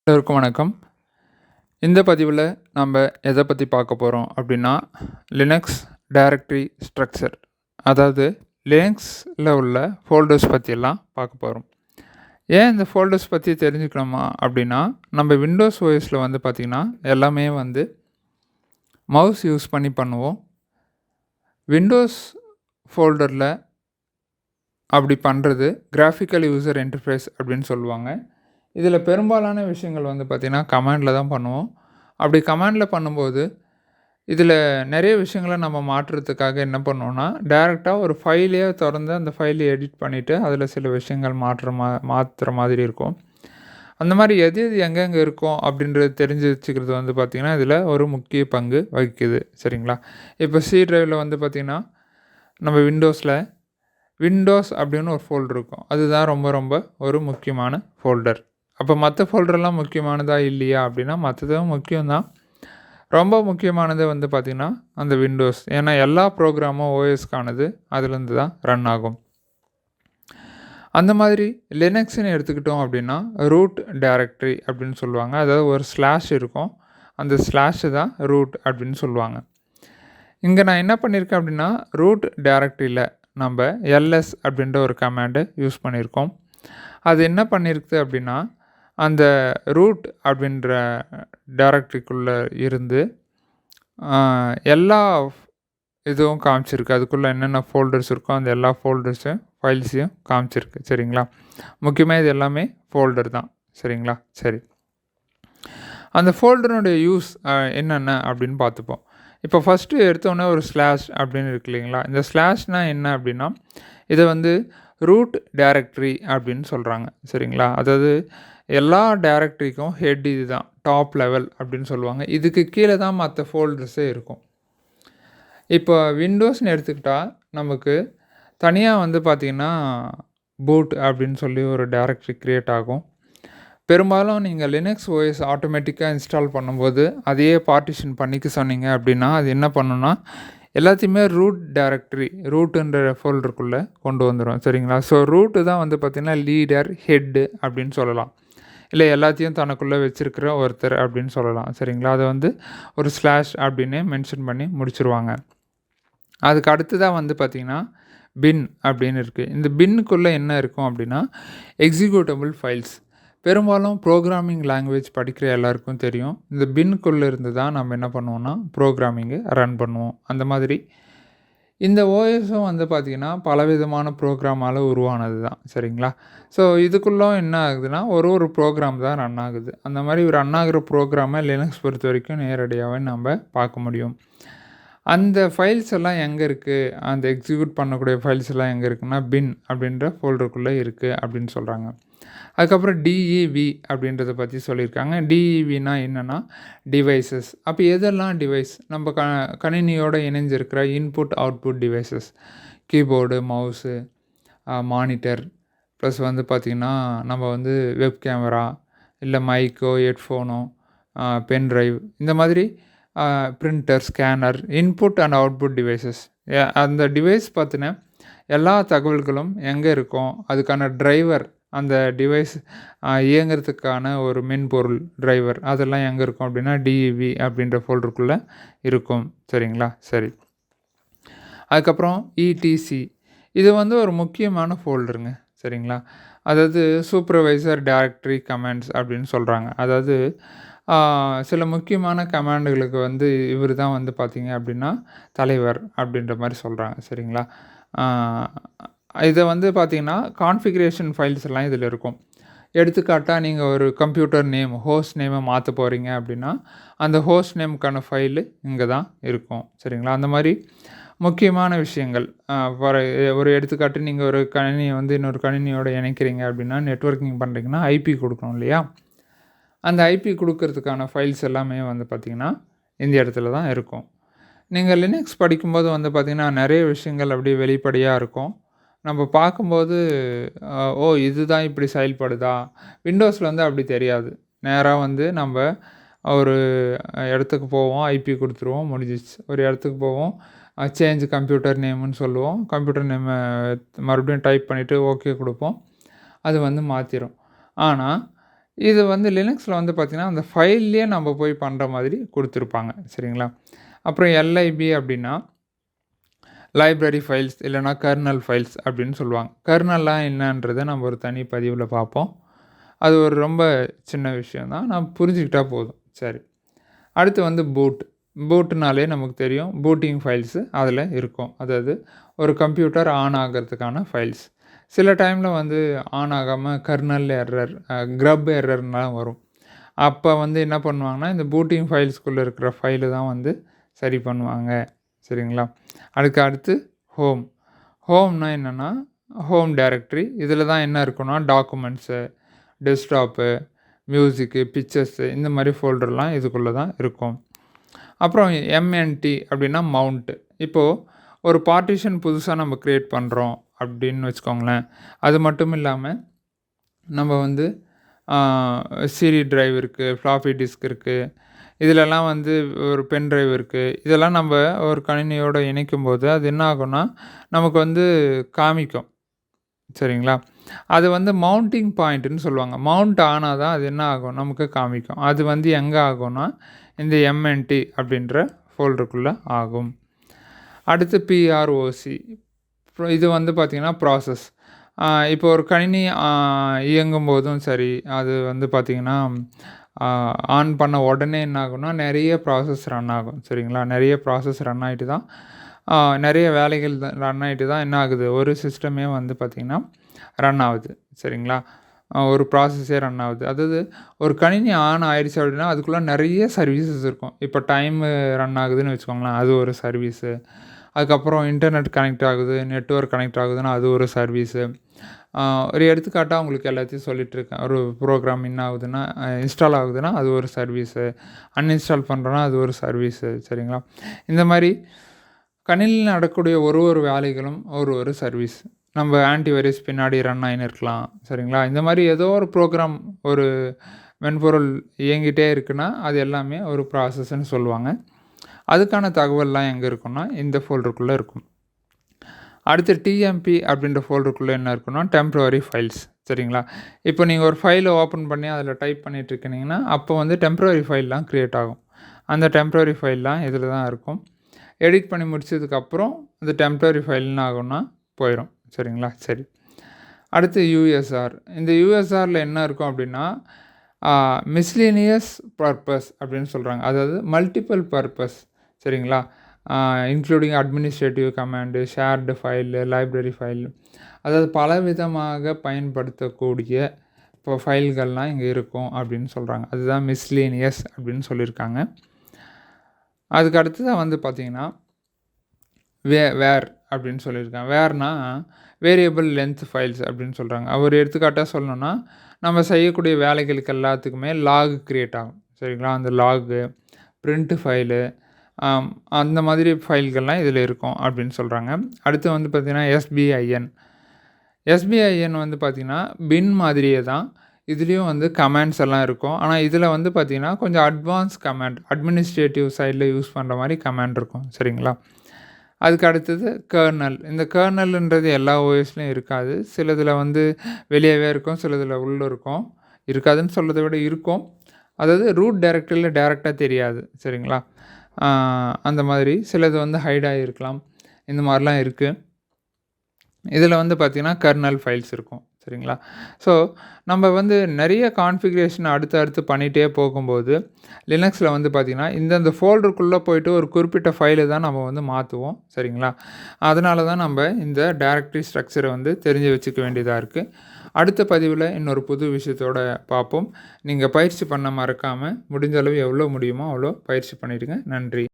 எல்லோருக்கும் வணக்கம். இந்த பதிவில் நம்ம எதை பற்றி பார்க்க போகிறோம் அப்படின்னா, லினக்ஸ் டைரக்டரி ஸ்ட்ரக்சர், அதாவது லினக்ஸில் உள்ள ஃபோல்டர்ஸ் பற்றியெல்லாம் பார்க்க போகிறோம். ஏன் இந்த ஃபோல்டர்ஸ் பற்றி தெரிஞ்சுக்கணுமா அப்படின்னா, நம்ம விண்டோஸ் ஓஎஸில் வந்து பார்த்திங்கன்னா எல்லாமே வந்து மவுஸ் யூஸ் பண்ணி பண்ணுவோம். விண்டோஸ் ஃபோல்டரில் அப்படி பண்ணுறது கிராஃபிக்கல் யூசர் இன்டர்ஃபேஸ் அப்படின்னு சொல்லுவாங்க. இதில் பெரும்பாலான விஷயங்கள் வந்து பார்த்திங்கன்னா கமாண்டில் தான் பண்ணுவோம். அப்படி கமாண்டில் பண்ணும்போது இதில் நிறைய விஷயங்களை நம்ம மாற்றுறதுக்காக என்ன பண்ணுவோன்னா, டைரெக்டாக ஒரு ஃபைலையே திறந்து அந்த ஃபைலை எடிட் பண்ணிவிட்டு அதில் சில விஷயங்கள் மாற்றுற மாதிரி இருக்கும். அந்த மாதிரி எது எங்கெங்கே இருக்கும் அப்படின்றது தெரிஞ்சு வச்சுக்கிறது வந்து பார்த்திங்கன்னா இதில் ஒரு முக்கிய பங்கு வகிக்குது. சரிங்களா? இப்போ சி ட்ரைவில் வந்து பார்த்திங்கன்னா நம்ம விண்டோஸ் அப்படின்னு ஒரு ஃபோல்டர் இருக்கும். அதுதான் ரொம்ப ரொம்ப ஒரு முக்கியமான ஃபோல்டர். அப்போ மற்ற ஃபோல்டர்லாம் முக்கியமானதா இல்லையா அப்படின்னா, மற்றதும் முக்கியம்தான். ரொம்ப முக்கியமானது வந்து பார்த்திங்கன்னா அந்த விண்டோஸ். ஏன்னா எல்லா ப்ரோக்ராமும் ஓஎஸ்க்கானது அதுலேருந்து தான் ரன் ஆகும். அந்த மாதிரி லினக்ஸ்ன்னு எடுத்துக்கிட்டோம் அப்படின்னா ரூட் டைரக்டரி அப்படின்னு சொல்லுவாங்க. அதாவது ஒரு ஸ்லாஷ் இருக்கும். அந்த ஸ்லாஷு தான் ரூட் அப்படின்னு சொல்லுவாங்க. இங்கே நான் என்ன பண்ணியிருக்கேன் அப்படின்னா, ரூட் டைரக்டரியில் நம்ம எல்எஸ் அப்படின்ற ஒரு கமாண்டை யூஸ் பண்ணியிருக்கோம். அது என்ன பண்ணியிருக்கு அப்படின்னா, அந்த ரூட் அப்படின்ற டைரக்டரிக்குள்ளே இருந்து எல்லா இதுவும் காமிச்சிருக்கு. அதுக்குள்ளே என்னென்ன ஃபோல்டர்ஸ் இருக்கோ அந்த எல்லா ஃபோல்டர்ஸையும் ஃபைல்ஸையும் காமிச்சிருக்கு. சரிங்களா? முக்கியமாக இது எல்லாமே ஃபோல்டர் தான். சரிங்களா? சரி, அந்த ஃபோல்டருடைய யூஸ் என்னென்ன அப்படின்னு பார்த்துப்போம். இப்போ ஃபஸ்ட்டு எடுத்தோன்னே ஒரு ஸ்லாஷ் அப்படின்னு இருக்கு இல்லைங்களா? இந்த ஸ்லாஷ்னால் என்ன அப்படின்னா, இதை வந்து ரூட் டைரக்டரி அப்படின்னு சொல்கிறாங்க. சரிங்களா? அதாவது எல்லா டைரக்டரிக்கும் ஹெட் இது தான், டாப் லெவல் அப்படின்னு சொல்லுவாங்க. இதுக்கு கீழே தான் மற்ற ஃபோல்டர்ஸே இருக்கும். இப்போ விண்டோஸ்னு எடுத்துக்கிட்டால் நமக்கு தனியாக வந்து பார்த்திங்கன்னா பூட் அப்படின்னு சொல்லி ஒரு டைரக்டரி க்ரியேட் ஆகும். பெரும்பாலும் நீங்கள் லினக்ஸ் ஓஎஸ் ஆட்டோமேட்டிக்காக இன்ஸ்டால் பண்ணும்போது அதையே பார்ட்டிஷன் பண்ணிக்க சொன்னீங்க அப்படின்னா அது என்ன பண்ணுன்னா, எல்லாத்தையுமே ரூட் டைரக்டரி ரூட்டுன்ற ஃபோல்டருக்குள்ளே கொண்டு வந்துடும். சரிங்களா? ஸோ ரூட்டு தான் வந்து பார்த்திங்கன்னா லீடர், ஹெட்டு அப்படின்னு சொல்லலாம். இல்லை எல்லாத்தையும் தனக்குள்ளே வச்சுருக்கிற ஒருத்தர் அப்படின்னு சொல்லலாம். சரிங்களா? அதை வந்து ஒரு ஸ்லாஷ் அப்படின்னு மென்ஷன் பண்ணி முடிச்சுருவாங்க. அதுக்கு அடுத்ததாக வந்து பார்த்திங்கன்னா பின் அப்படின்னு இருக்குது. இந்த பின்னுக்குள்ளே என்ன இருக்கும் அப்படின்னா எக்ஸிக்யூட்டபிள் ஃபைல்ஸ். பெரும்பாலும் ப்ரோக்ராமிங் லாங்குவேஜ் படிக்கிற எல்லாருக்கும் தெரியும். இந்த பின்னுக்குள்ளே இருந்து தான் நம்ம என்ன பண்ணுவோம்னா ப்ரோக்ராமிங்கை ரன் பண்ணுவோம். அந்த மாதிரி இந்த ஓஎஸும் வந்து பார்த்திங்கன்னா பலவிதமான ப்ரோக்ராமால் உருவானது தான். சரிங்களா? ஸோ இதுக்குள்ளே என்ன ஆகுதுன்னா ஒரு ப்ரோக்ராம் தான் ரன் ஆகுது. அந்த மாதிரி ரன் ஆகிற ப்ரோக்ராமை லினக்ஸ் பொறுத்த வரைக்கும் நேரடியாகவே நம்ம பார்க்க முடியும். அந்த ஃபைல்ஸ் எல்லாம் எங்கே இருக்குது, அந்த எக்ஸிக்யூட் பண்ணக்கூடிய ஃபைல்ஸ் எல்லாம் எங்கே இருக்குன்னா பின் அப்படின்ற ஃபோல்டருக்குள்ளே இருக்குது அப்படின்னு சொல்கிறாங்க. அதுக்கப்புறம் டிஇவி அப்படின்றத பற்றி சொல்லியிருக்காங்க. டிஇவினா என்னென்னா டிவைசஸ். அப்போ எதெல்லாம் டிவைஸ்? நம்ம கணினியோடு இணைஞ்சிருக்கிற input output devices, keyboard, mouse, monitor, plus வந்து பார்த்திங்கன்னா நம்ம வந்து வெப் கேமரா, இல்லை மைக்கோ, ஹெட்ஃபோனோ, பென் ட்ரைவ், இந்த மாதிரி printer, scanner, input and output devices. அந்த டிவைஸ் பார்த்தினா எல்லா தகவல்களும் எங்கே இருக்கும், அதுக்கான டிரைவர், அந்த டிவைஸ் இயங்கிறதுக்கான ஒரு மென்பொருள் டிரைவர், அதெல்லாம் எங்கே இருக்கும் அப்படின்னா டிஇவி அப்படின்ற ஃபோல்டருக்குள்ளே இருக்கும். சரிங்களா? சரி, அதுக்கப்புறம் இடிசி. இது வந்து ஒரு முக்கியமான ஃபோல்டருங்க. சரிங்களா? அதாவது சூப்பர்வைசர் டைரக்டரி கமாண்ட்ஸ் அப்படின்னு சொல்கிறாங்க. அதாவது சில முக்கியமான கமாண்டுகளுக்கு வந்து இவர் தான் வந்து பார்த்திங்க அப்படின்னா தலைவர் அப்படின்ற மாதிரி சொல்கிறாங்க. சரிங்களா? இதை வந்து பார்த்திங்கன்னா கான்ஃபிகரேஷன் ஃபைல்ஸ் எல்லாம் இதில் இருக்கும். எடுத்துக்காட்டாக நீங்கள் ஒரு கம்ப்யூட்டர் நேம், ஹோஸ்ட் நேமை மாற்ற போகிறீங்க அப்படின்னா அந்த ஹோஸ்ட் நேமுக்கான ஃபைலு இங்கே தான் இருக்கும். சரிங்களா? அந்த மாதிரி முக்கியமான விஷயங்கள். ஒரு எடுத்துக்காட்டு, நீங்கள் ஒரு கணினியை வந்து இன்னொரு கணினியோடு இணைக்கிறீங்க அப்படின்னா, நெட்வொர்க்கிங் பண்ணுறீங்கன்னா ஐபி கொடுக்கணும் இல்லையா? அந்த ஐபி கொடுக்கறதுக்கான ஃபைல்ஸ் எல்லாமே வந்து பார்த்திங்கன்னா இந்த இடத்துல தான் இருக்கும். நீங்கள் லினக்ஸ் படிக்கும்போது வந்து பார்த்திங்கன்னா நிறைய விஷயங்கள் அப்படியே வெளிப்படையாக இருக்கும். நம்ம பார்க்கும்போது இதுதான் இப்படி செயல்படுதா? விண்டோஸில் வந்து அப்படி தெரியாது. நேராக வந்து நம்ம ஒரு இடத்துக்கு போவோம், ஐபி கொடுத்துருவோம், முடிஞ்சிச்சு. ஒரு இடத்துக்கு போவோம், சேஞ்ச் கம்ப்யூட்டர் நேம்னு சொல்லுவோம். கம்ப்யூட்டர் நேமை மறுபடியும் டைப் பண்ணிவிட்டு ஓகே கொடுப்போம். அது வந்து மாற்றிடும். ஆனால் இது வந்து லினக்ஸில் வந்து பார்த்திங்கன்னா அந்த ஃபைல்லையே நம்ம போய் பண்ணுற மாதிரி கொடுத்துருப்பாங்க சரிங்களா. அப்புறம் எல்ஐபி அப்படின்னா லைப்ரரி ஃபைல்ஸ் இல்லைனா கர்னல் ஃபைல்ஸ் அப்படின்னு சொல்லுவாங்க. கர்னல்லாம் என்னன்றதை நம்ம ஒரு தனி பதிவில் பார்ப்போம். அது ஒரு ரொம்ப சின்ன விஷயம் தான், நான் புரிஞ்சுக்கிட்டா போதும். சரி, அடுத்து வந்து பூட்னாலே நமக்கு தெரியும், பூட்டிங் ஃபைல்ஸு அதில் இருக்கும். அதாவது ஒரு கம்ப்யூட்டர் ஆன் ஆகிறதுக்கான ஃபைல்ஸ். சில டைமில் வந்து ஆன் ஆகாமல் கர்னல் எரர், க்ரப் எரர்லாம் வரும். அப்போ வந்து என்ன பண்ணுவாங்கன்னா, இந்த பூட்டிங் ஃபைல்ஸ்குள்ளே இருக்கிற ஃபைலு தான் வந்து சரி பண்ணுவாங்க சரிங்களா. அதுக்கு அடுத்து ஹோம்னா என்னென்னா ஹோம் டைரக்டரி. இதில் தான் என்ன இருக்குன்னா டாக்குமெண்ட்ஸு, டெஸ்க்டாப்பு, மியூசிக்கு, பிக்சர்ஸு இந்த மாதிரி ஃபோல்டர்லாம் இதுக்குள்ளே தான் இருக்கும். அப்புறம் எம்என்டி அப்படின்னா மவுண்ட்டு. இப்போது ஒரு பார்ட்டிஷன் புதுசாக நம்ம க்ரியேட் பண்ணுறோம் அப்படின்னு வச்சுக்கோங்களேன். அது மட்டும் இல்லாமல் நம்ம வந்து சிடி ட்ரைவ் இருக்குது, ஃப்ளாப்பி டிஸ்க் இருக்குது, இதிலெல்லாம் வந்து ஒரு பென் ட்ரைவ் இருக்குது. இதெல்லாம் நம்ம ஒரு கணினியோடு இணைக்கும்போது அது என்ன ஆகும்னா நமக்கு வந்து காமிக்கும் சரிங்களா. அது வந்து மவுண்டிங் பாயிண்ட்டுன்னு சொல்லுவாங்க. மவுண்ட் ஆனால் தான் அது என்ன ஆகும் நமக்கு காமிக்கும். அது வந்து எங்கே ஆகும்னா இந்த எம்என்டி அப்படின்ற ஃபோல்டருக்குள்ளே ஆகும். அடுத்து பிஆர்ஓசி. இது வந்து பார்த்திங்கன்னா ப்ராசஸ். இப்போ ஒரு கணினி இயங்கும் போதும் சரி, அது வந்து பார்த்திங்கன்னா ஆன் பண்ண உடனே என்ன ஆகும்னா நிறைய ப்ராசஸ் ரன் ஆகும் சரிங்களா. நிறைய ப்ராசஸ் ரன் ஆகிட்டு தான் நிறைய வேலைகள் ரன் ஆகிட்டு தான் என்ன ஆகுது, ஒரு சிஸ்டமே வந்து பார்த்திங்கன்னா ரன் ஆகுது சரிங்களா. ஒரு ப்ராசஸே ரன் ஆகுது. அதாவது ஒரு கணினி ஆன் ஆயிடுச்சு அப்படின்னா அதுக்குள்ளே நிறைய சர்வீசஸ் இருக்கும். இப்போ டைமு ரன் ஆகுதுன்னு வச்சுக்கோங்களேன், அது ஒரு சர்வீஸு. அதுக்கப்புறம் இன்டர்நெட் கனெக்ட் ஆகுது, நெட்வொர்க் கனெக்ட் ஆகுதுன்னா அது ஒரு சர்வீஸு. ஒரு எடுத்துக்காட்டாக உங்களுக்கு எல்லாத்தையும் சொல்லிகிட்ருக்கேன். ஒரு ப்ரோக்ராம் என்ன ஆகுதுன்னா இன்ஸ்டால் ஆகுதுன்னா அது ஒரு சர்வீஸு, அன்இன்ஸ்டால் பண்ணுறோன்னா அது ஒரு சர்வீஸு சரிங்களா. இந்த மாதிரி கணினியில் நடக்கக்கூடிய ஒரு வேலைகளும் ஒரு சர்வீஸ். நம்ம ஆன்டிவைரஸ் பின்னாடி ரன் ஆகின்னு இருக்கலாம் சரிங்களா. இந்த மாதிரி ஏதோ ஒரு ப்ரோக்ராம், ஒரு மென்பொருள் இயங்கிட்டே இருக்குன்னா அது எல்லாமே ஒரு ப்ராசஸ்ன்னு சொல்லுவாங்க. அதுக்கான தகவல்லாம் எங்கே இருக்குன்னா இந்த ஃபோல்டருக்குள்ளே இருக்கும். அடுத்து டிஎம்பி அப்படின்ற ஃபோல்டருக்குள்ளே என்ன இருக்குன்னா டெம்ப்ரவரி ஃபைல்ஸ் சரிங்களா. இப்போ நீங்கள் ஒரு ஃபைலை ஓப்பன் பண்ணி அதில் டைப் பண்ணிகிட்ருக்கீங்கன்னா அப்போ வந்து டெம்ப்ரவரி ஃபைல்லாம் க்ரியேட் ஆகும். அந்த டெம்ப்ரவரி ஃபைல்லாம் இதில் தான் இருக்கும். எடிட் பண்ணி முடிச்சதுக்கப்புறம் அந்த டெம்ப்ரவரி ஃபைல்னு ஆகும்னா போயிடும் சரிங்களா. சரி, அடுத்து யூஎஸ்ஆர். இந்த யூஎஸ்ஆரில் என்ன இருக்கும் அப்படின்னா மிஸ்லீனியஸ் பர்பஸ் அப்படின்னு சொல்கிறாங்க. அதாவது மல்டிபிள் பர்பஸ் சரிங்களா. Including administrative command, shared file, library file, அதாவது பலவிதமாக பயன்படுத்தக்கூடிய இப்போ ஃபைல்கள்லாம் இங்கே இருக்கும் அப்படின்னு சொல்கிறாங்க. அதுதான் மிஸ்லீனியஸ் அப்படின்னு சொல்லியிருக்காங்க. அதுக்கு அடுத்ததாக வந்து பார்த்திங்கன்னா வேர் அப்படின்னு சொல்லியிருக்காங்க. வேர்னா வேரியபிள் லென்த் ஃபைல்ஸ் அப்படின்னு சொல்கிறாங்க. அவர் எடுத்துக்காட்டாக சொல்லணுன்னா நம்ம செய்யக்கூடிய வேலைகளுக்கு எல்லாத்துக்குமே லாக் க்ரியேட் ஆகும் சரிங்களா. அந்த லாகு, பிரிண்ட்டு ஃபைலு, அந்த மாதிரி ஃபைல்கள்லாம் இதில் இருக்கும் அப்படின்னு சொல்கிறாங்க. அடுத்து வந்து பார்த்திங்கன்னா எஸ்பிஐஎன் வந்து பார்த்திங்கன்னா பின் மாதிரியே தான் இதுலேயும் வந்து கமாண்ட்ஸ் எல்லாம் இருக்கும். ஆனால் இதில் வந்து பார்த்திங்கன்னா கொஞ்சம் அட்வான்ஸ் கமாண்ட், அட்மினிஸ்ட்ரேட்டிவ் சைடில் யூஸ் பண்ணுற மாதிரி கமாண்ட் இருக்கும் சரிங்களா. அதுக்கு அடுத்தது கர்னல். இந்த கர்னல்ன்றது எல்லா ஓஎஸ்லையும் இருக்காது. சிலதில் வந்து வெளியவே இருக்கும், சிலதில் உள்ளே இருக்கும். இருக்காதுன்னு சொல்கிறத விட இருக்கும். அதாவது ரூட் டைரக்டரியில் டைரெக்டாக தெரியாது சரிங்களா. அந்த மாதிரி சிலது வந்து ஹைட் ஆகிருக்கலாம். இந்த மாதிரிலாம் இருக்குது. இதில் வந்து பார்த்திங்கன்னா கர்னல் ஃபைல்ஸ் இருக்கும் சரிங்களா. ஸோ நம்ம வந்து நிறைய கான்ஃபிகரேஷன் அடுத்து பண்ணிகிட்டே போகும்போது லினக்ஸில் வந்து பார்த்திங்கன்னா இந்தந்த ஃபோல்டருக்குள்ளே போய்ட்டு ஒரு குறிப்பிட்ட ஃபைலை தான் நம்ம வந்து மாற்றுவோம் சரிங்களா. அதனால தான் நம்ம இந்த டைரக்டரி ஸ்ட்ரக்சரை வந்து தெரிஞ்சு வச்சுக்க வேண்டியதாக இருக்குது. அடுத்த பதிவில் இன்னொரு புது விஷயத்தோடு பார்ப்போம். நீங்கள் பயிற்சி பண்ண மறக்காமல் முடிஞ்ச அளவு எவ்வளோ முடியுமோ அவ்வளோ பயிற்சி பண்ணிவிடுங்க. நன்றி.